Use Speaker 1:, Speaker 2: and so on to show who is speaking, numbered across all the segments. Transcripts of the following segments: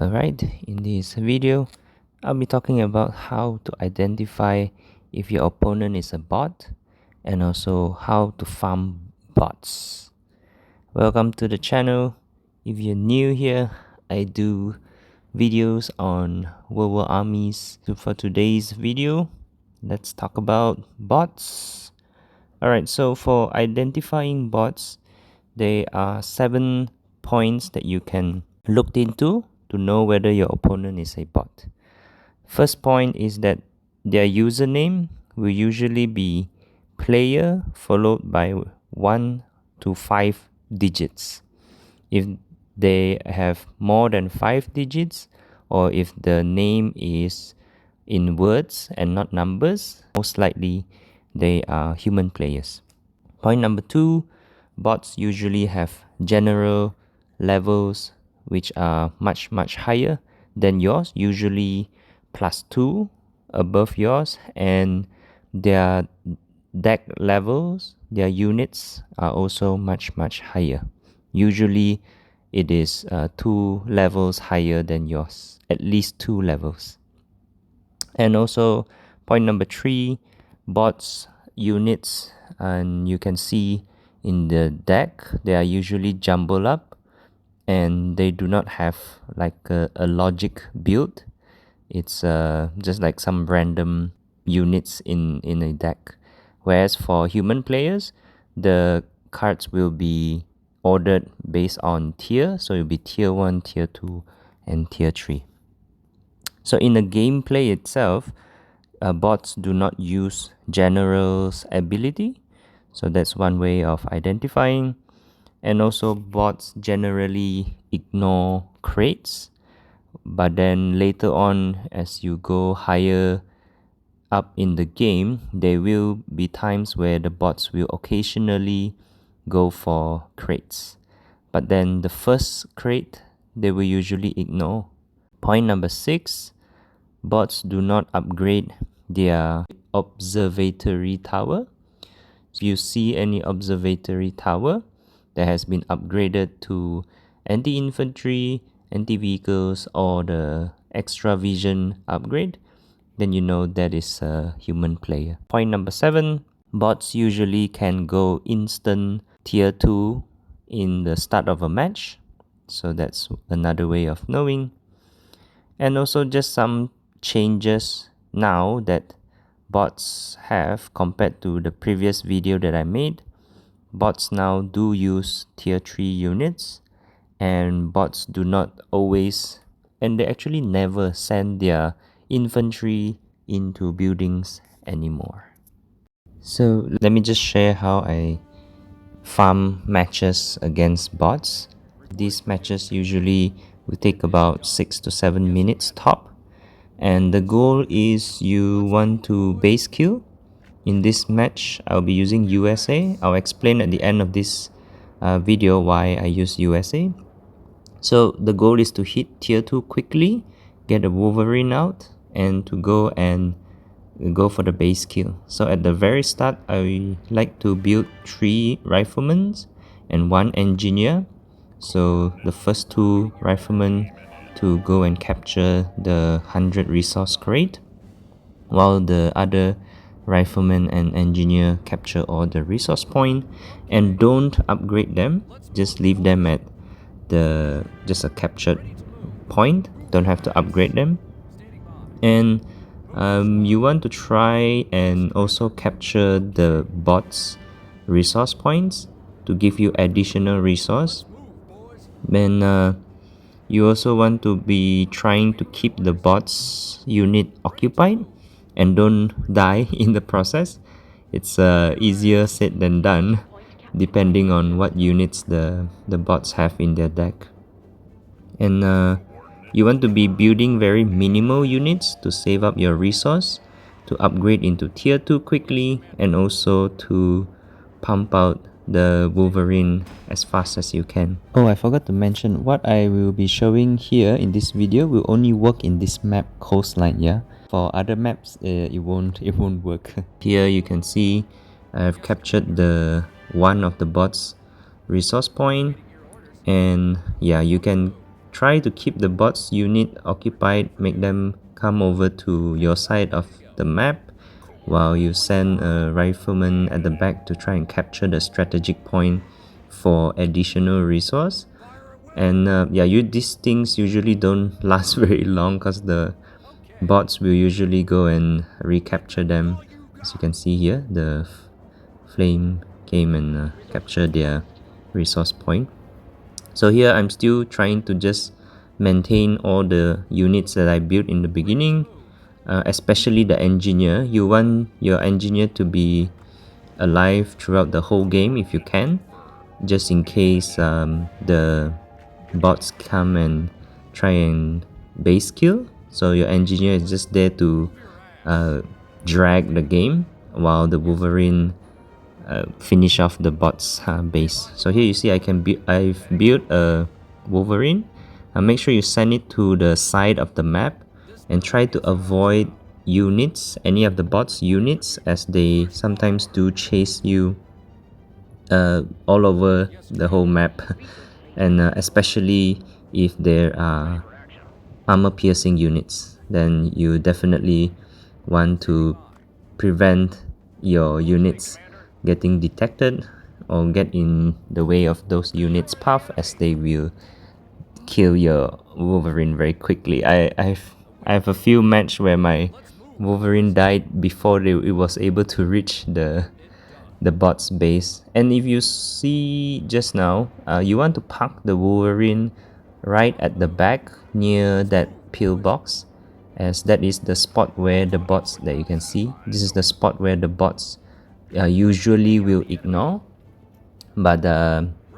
Speaker 1: Alright, in this video, I'll be talking about how to identify if your opponent is a bot and also how to farm bots. Welcome to the channel. If you're new here, I do videos on World War armies. So for today's video, let's talk about bots. Alright, so for identifying bots, there are 7 points that you can look into to know whether your opponent is a bot. First point is that their username will usually be player followed by 1 to 5 digits. If they have more than 5 digits, or if the name is in words and not numbers, most likely they are human players. Point number 2, bots usually have general levels which are much higher than yours, usually +2 above yours, and their deck levels, their units are also much higher. Usually it is 2 levels higher than yours, at least 2 levels. And also point number 3, bots units, and you can see in the deck they are usually jumbled up and they do not have like a logic build. It's just like some random units in a deck, whereas for human players the cards will be ordered based on tier, so it'll be tier 1, tier 2 and tier 3. So in the gameplay itself, bots do not use general's ability, so that's one way of identifying. And also bots generally ignore crates, but then later on as you go higher up in the game, there will be times where the bots will occasionally go for crates, but then the first crate they will usually ignore. Point number 6, bots do not upgrade their observatory tower. So you see any observatory tower that has been upgraded to anti-infantry, anti-vehicles, or the extra vision upgrade, then you know that is a human player. Point number 7, bots usually can go instant tier 2 in the start of a match, so that's another way of knowing. And also just some changes now that bots have compared to the previous video that I made. Bots now do use tier 3 units, and bots do not always, and they actually never send their infantry into buildings anymore. So let me just share how I farm matches against bots. These matches usually will take about 6 to 7 minutes top, and the goal is you want to base kill. In this match I'll be using USA. I'll explain at the end of this video why I use USA. So the goal is to hit tier 2 quickly, get a Wolverine out, and to go for the base kill. So at the very start I like to build 3 riflemen and 1 engineer. So the first 2 riflemen to go and capture the 100 resource crate, while the other rifleman and engineer capture all the resource point. And don't upgrade them, just leave them at just a captured point, don't have to upgrade them. And you want to try and also capture the bots resource points to give you additional resource. Then you also want to be trying to keep the bots unit occupied and don't die in the process. It's easier said than done depending on what units the bots have in their deck. And you want to be building very minimal units to save up your resource to upgrade into tier 2 quickly, and also to pump out the Wolverine as fast as you can. Oh, I forgot to mention, what I will be showing here in this video will only work in this map coastline, yeah? For other maps, it won't work. Here you can see I've captured the one of the bots resource point, and yeah, you can try to keep the bots unit occupied, make them come over to your side of the map, while you send a rifleman at the back to try and capture the strategic point for additional resource. And yeah, these things usually don't last very long because the bots will usually go and recapture them. As you can see here, the flame came and captured their resource point. So here I'm still trying to just maintain all the units that I built in the beginning, especially the engineer. You want your engineer to be alive throughout the whole game if you can, just in case the bots come and try and base kill. So your engineer is just there to drag the game while the Wolverine finish off the bots base. So here you see I've built a Wolverine. Make sure you send it to the side of the map and try to avoid units, any of the bots units, as they sometimes do chase you all over the whole map. And especially if there are armor piercing units, then you definitely want to prevent your units getting detected or get in the way of those units' path, as they will kill your Wolverine very quickly. I have a few match where my Wolverine died before it was able to reach the bot's base. And if you see just now, you want to park the Wolverine right at the back near that pillbox, as that is the spot where the bots that you can see. This is the spot where the bots usually will ignore. But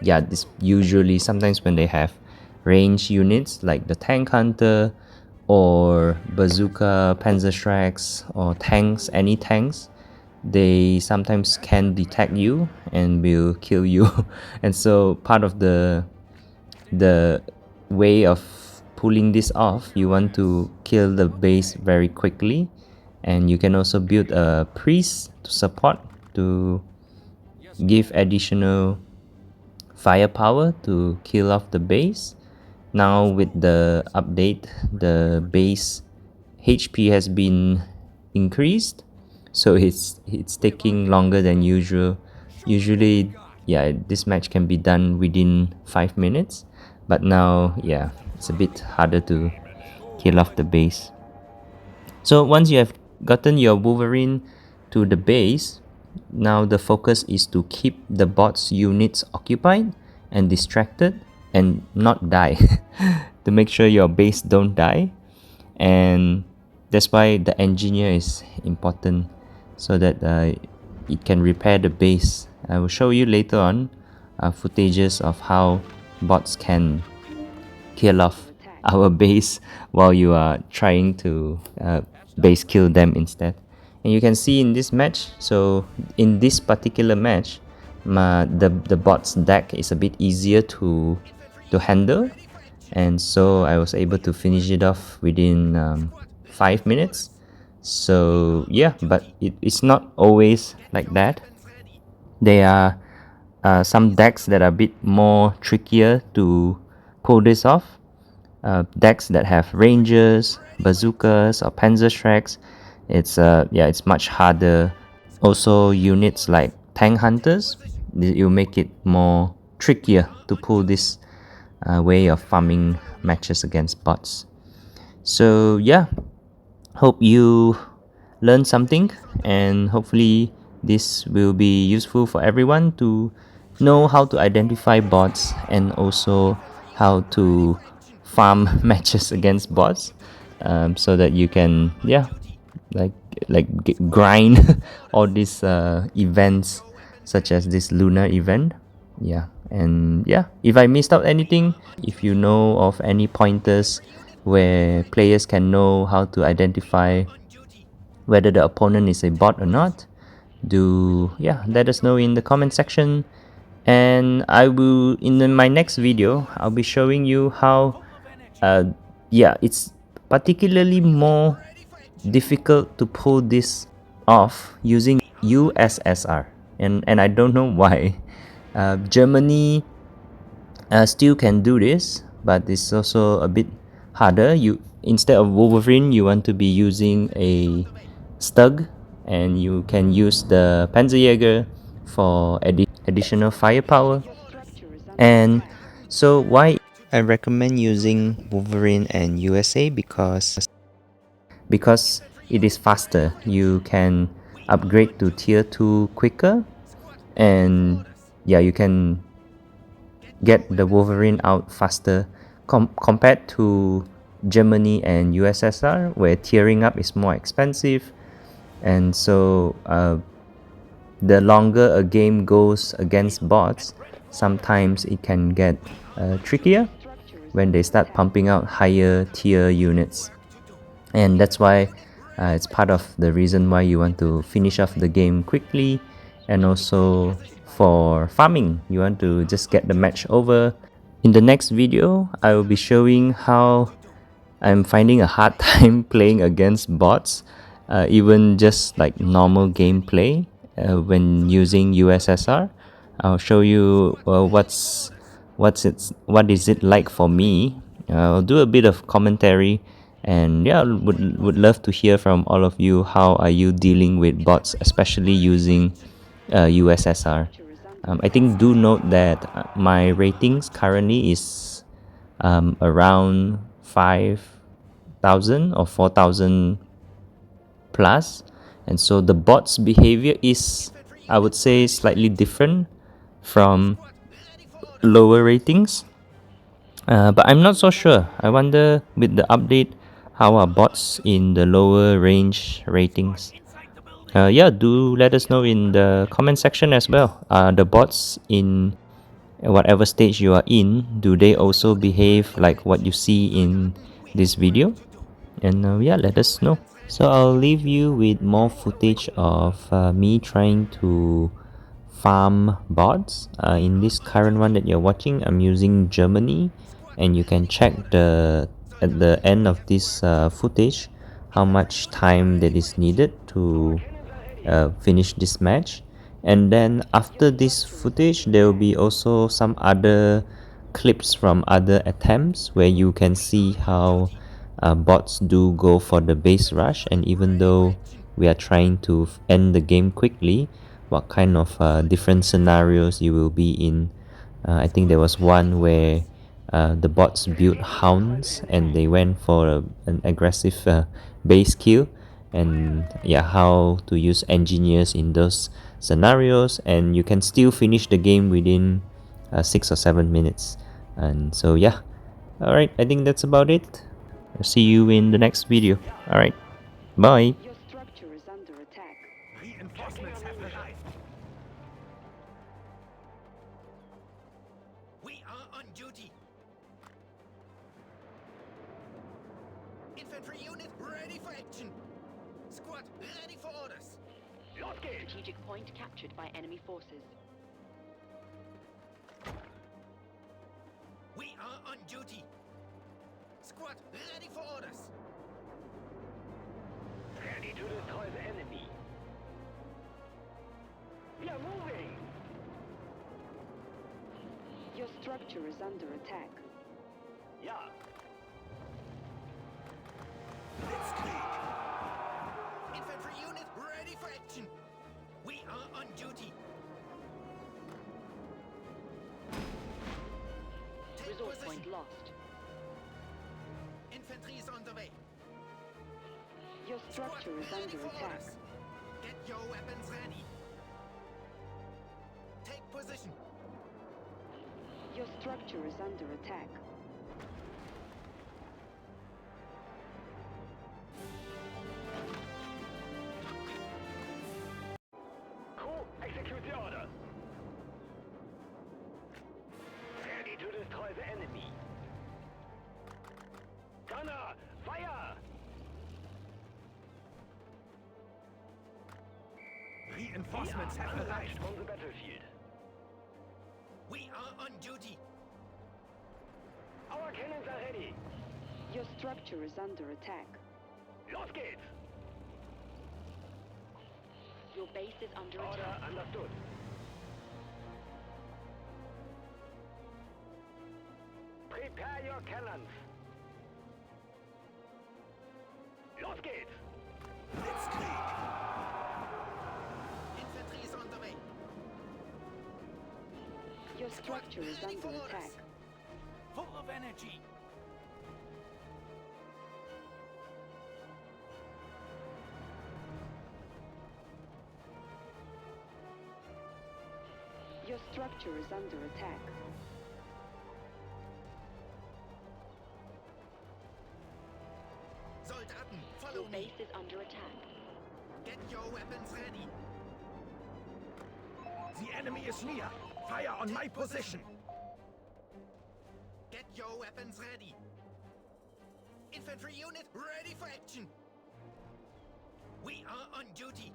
Speaker 1: yeah, this usually sometimes when they have range units like the tank hunter or bazooka, panzerschrecks, or tanks, any tanks, they sometimes can detect you and will kill you. And so part of the way of pulling this off, you want to kill the base very quickly. And you can also build a priest to support, to give additional firepower to kill off the base. Now with the update, the base HP has been increased, so it's taking longer than usual. Usually, yeah, this match can be done within 5 minutes, but now, yeah, it's a bit harder to kill off the base. So once you have gotten your Wolverine to the base, now the focus is to keep the bots units occupied and distracted and not die, to make sure your base don't die. And that's why the engineer is important, so that it can repair the base. I will show you later on footages of how bots can kill off our base while you are trying to base kill them instead. And you can see in this match, so in this particular match, the bot's deck is a bit easier to handle, and so I was able to finish it off within 5 minutes. So yeah, but it's not always like that. There are some decks that are a bit more trickier to pull this off. Decks that have rangers, bazookas, or panzerschrecks, it's much harder. Also, units like tank hunters, you make it more trickier to pull this way of farming matches against bots. So yeah, hope you learned something, and hopefully this will be useful for everyone to know how to identify bots and also how to farm matches against bots, so that you can, yeah, grind all these events, such as this lunar event. Yeah, and yeah, if I missed out anything, if you know of any pointers where players can know how to identify whether the opponent is a bot or not, let us know in the comment section. And I will, in my next video, I'll be showing you how it's particularly more difficult to pull this off using USSR, and I don't know why. Germany still can do this, but it's also a bit harder. You, instead of Wolverine, you want to be using a Stug, and you can use the Panzerjäger for additional firepower. And so why I recommend using Wolverine and USA, because it is faster. You can upgrade to tier 2 quicker, and yeah, you can get the Wolverine out faster compared to Germany and USSR, where tiering up is more expensive. And so the longer a game goes against bots, sometimes it can get trickier when they start pumping out higher tier units. And that's why it's part of the reason why you want to finish off the game quickly. And also for farming, you want to just get the match over. In the next video, I will be showing how I'm finding a hard time playing against bots, even just like normal gameplay when using USSR. I'll show you what is it like for me. I'll do a bit of commentary, and yeah, would love to hear from all of you. How are you dealing with bots, especially using USSR? I think do note that my ratings currently is around 5,000 or 4,000 plus, and so the bot's behavior is, I would say, slightly different from lower ratings. But I'm not so sure. I wonder with the update, how are bots in the lower range ratings? Yeah, do let us know in the comment section as well. The bots in whatever stage you are in, do they also behave like what you see in this video? And yeah, let us know. So I'll leave you with more footage of me trying to farm bots. In this current one that you're watching, I'm using Germany, and you can check at the end of this footage how much time that is needed to finish this match. And then after this footage, there will be also some other clips from other attempts where you can see how bots do go for the base rush, and even though we are trying to end the game quickly, what kind of different scenarios you will be in. I think there was one where the bots built hounds and they went for an aggressive base kill, and yeah, how to use engineers in those scenarios, and you can still finish the game within 6 or 7 minutes. And so yeah, all right, I think that's about it. I'll see you in the next video. All right, bye.
Speaker 2: Your structure is under attack.
Speaker 3: Reinforcements have arrived. We are on duty. Infantry unit ready for action. Squad ready for orders.
Speaker 2: Strategic point captured by enemy forces.
Speaker 3: We are on duty. Squad ready for orders. Ready to destroy the enemy. We are moving.
Speaker 2: Your structure is under attack.
Speaker 3: Yeah. Infantry unit ready for action. We are on duty. Take
Speaker 2: Resource
Speaker 3: position.
Speaker 2: point lost.
Speaker 3: Infantry is on the way.
Speaker 2: Your structure is
Speaker 3: ready
Speaker 2: under
Speaker 3: for
Speaker 2: attack.
Speaker 3: orders. Get your weapons ready. Take position.
Speaker 2: Your structure is under attack.
Speaker 3: Crew, execute the order. Ready to destroy the enemy. Gunner, fire!
Speaker 4: Reinforcements have arrived.
Speaker 3: On the battlefield. We are on duty. Our cannons are ready.
Speaker 2: Your structure is under attack.
Speaker 3: Los geht's.
Speaker 2: Your base is under
Speaker 3: Order
Speaker 2: attack.
Speaker 3: understood.
Speaker 4: Prepare your cannons. Los geht's!
Speaker 3: Blitzkrieg! Infantry is on the way.
Speaker 2: Your structure is
Speaker 3: Ready for
Speaker 2: under
Speaker 3: orders.
Speaker 2: attack.
Speaker 3: Full of energy.
Speaker 2: Your structure is under attack.
Speaker 3: Soldaten, follow
Speaker 2: Your
Speaker 3: me.
Speaker 2: base is under attack.
Speaker 3: Get your weapons ready.
Speaker 4: The enemy is near. Fire on my position.
Speaker 3: Get your weapons ready. Infantry unit ready for action. We are on duty.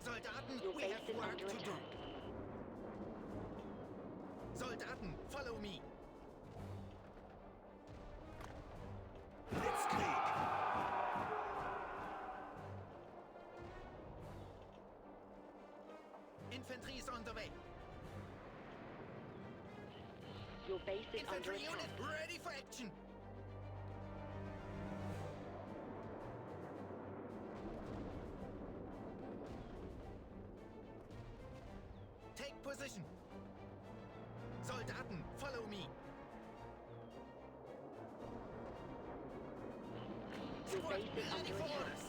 Speaker 3: Soldaten,
Speaker 2: Your
Speaker 3: we
Speaker 2: base
Speaker 3: have
Speaker 2: is
Speaker 3: work
Speaker 2: under
Speaker 3: to do.
Speaker 2: attack.
Speaker 3: Soldaten, follow me. Blitzkrieg! Infantry is on the way.
Speaker 2: Your base is under
Speaker 3: Infantry
Speaker 2: attack.
Speaker 3: unit ready for action. Take position. Soldaten, follow me.
Speaker 2: Your
Speaker 3: Squad,
Speaker 2: base is
Speaker 3: ready
Speaker 2: under
Speaker 3: for
Speaker 2: attack.
Speaker 3: orders.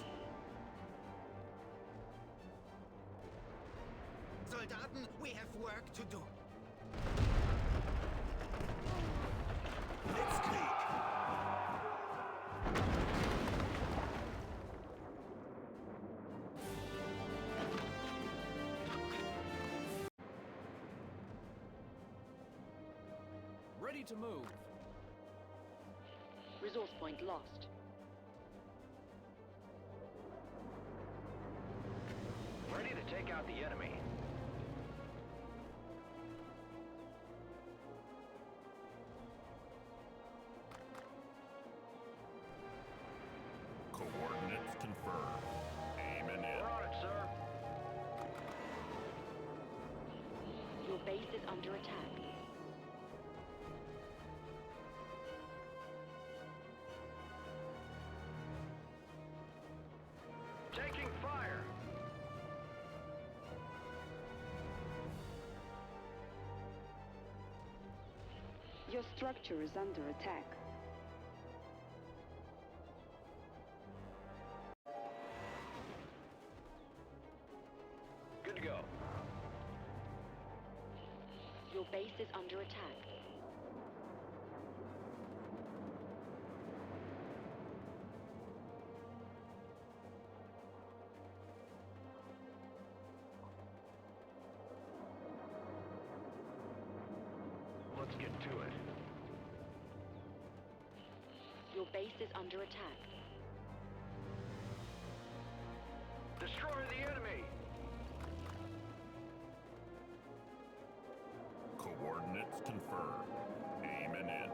Speaker 3: Soldaten, we have work to do. Blitzkrieg!
Speaker 5: Ready to move.
Speaker 2: Resource point lost.
Speaker 4: Ready to take out the enemy.
Speaker 6: Coordinates confirmed. Aiming in.
Speaker 4: We're on it, sir.
Speaker 2: Your base is under attack.
Speaker 4: Taking fire.
Speaker 2: Your structure is under attack.
Speaker 4: Good to go.
Speaker 2: Your base is under attack.
Speaker 4: Let's get to it.
Speaker 2: Your base is under attack.
Speaker 4: Destroy the enemy.
Speaker 6: Coordinates confirmed. Aiming in.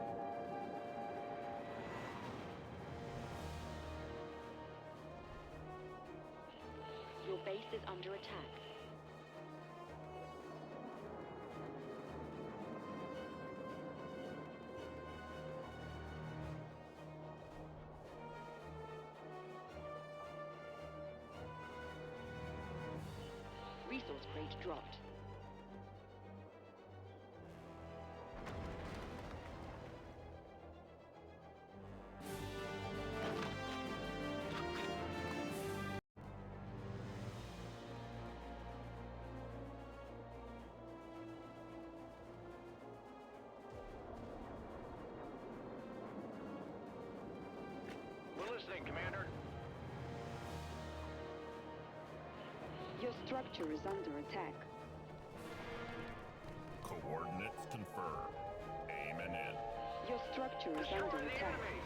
Speaker 2: Your base is under attack. Resource crate dropped.
Speaker 4: We're listening, Commander.
Speaker 2: Your structure is under attack.
Speaker 6: Coordinates confirmed. Aiming in.
Speaker 2: Your structure is
Speaker 4: Destroy
Speaker 2: under
Speaker 4: the
Speaker 2: attack.
Speaker 4: enemy.